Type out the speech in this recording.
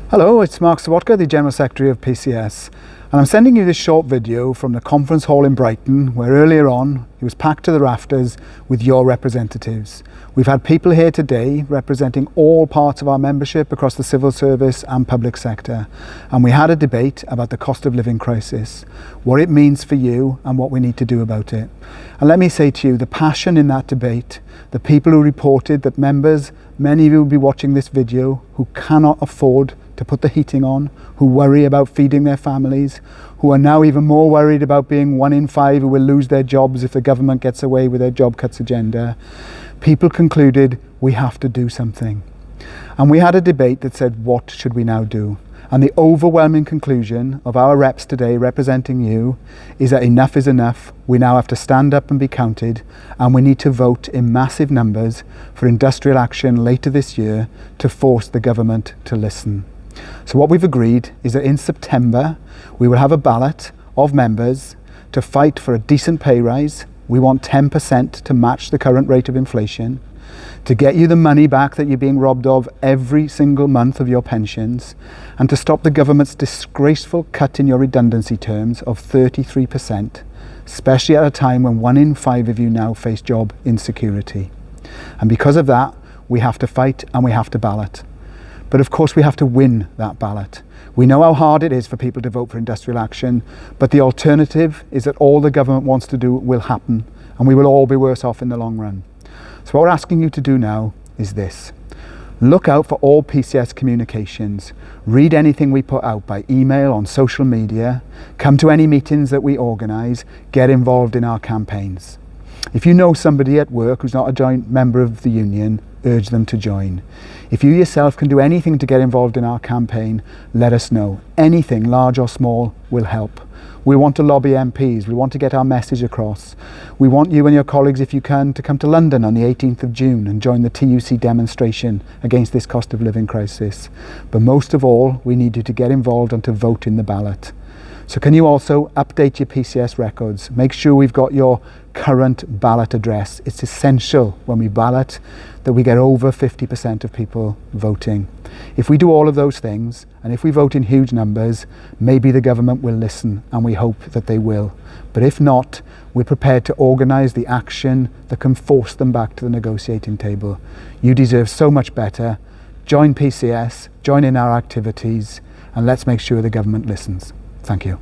Hello, it's Mark Serwotka, the General Secretary of PCS, and I'm sending you this short video from the conference hall in Brighton, where earlier on it was packed to the rafters with your representatives. We've had people here today representing all parts of our membership across the civil service and public sector, and we had a debate about the cost of living crisis, what it means for you and what we need to do about it. And let me say to you, the passion in that debate, the people who reported that members, many of you will be watching this video, who cannot afford to put the heating on, who worry about feeding their families, who are now even more worried about being 1 in 5 who will lose their jobs if the government gets away with their job cuts agenda. People concluded we have to do something. And we had a debate that said, what should we now do? And the overwhelming conclusion of our reps today representing you is that enough is enough. We now have to stand up and be counted, and we need to vote in massive numbers for industrial action later this year to force the government to listen. So what we've agreed is that in September we will have a ballot of members to fight for a decent pay rise. We want 10% to match the current rate of inflation, to get you the money back that you're being robbed of every single month of your pensions, and to stop the government's disgraceful cut in your redundancy terms of 33%, especially at a time when 1 in 5 of you now face job insecurity. And because of that, we have to fight and we have to ballot. But of course we have to win that ballot. We know how hard it is for people to vote for industrial action, but the alternative is that all the government wants to do will happen, and we will all be worse off in the long run. So what we're asking you to do now is this. Look out for all PCS communications. Read anything we put out by email, on social media. Come to any meetings that we organise. Get involved in our campaigns. If you know somebody at work who's not a joint member of the union, urge them to join. If you yourself can do anything to get involved in our campaign, let us know. Anything, large or small, will help. We want to lobby MPs. We want to get our message across. We want you and your colleagues, if you can, to come to London on the 18th of June and join the TUC demonstration against this cost of living crisis. But most of all, we need you to get involved and to vote in the ballot. So can you also update your PCS records? Make sure we've got your current ballot address. It's essential when we ballot that we get over 50% of people voting. If we do all of those things, and if we vote in huge numbers, maybe the government will listen, and we hope that they will. But if not, we're prepared to organise the action that can force them back to the negotiating table. You deserve so much better. Join PCS, join in our activities, and let's make sure the government listens. Thank you.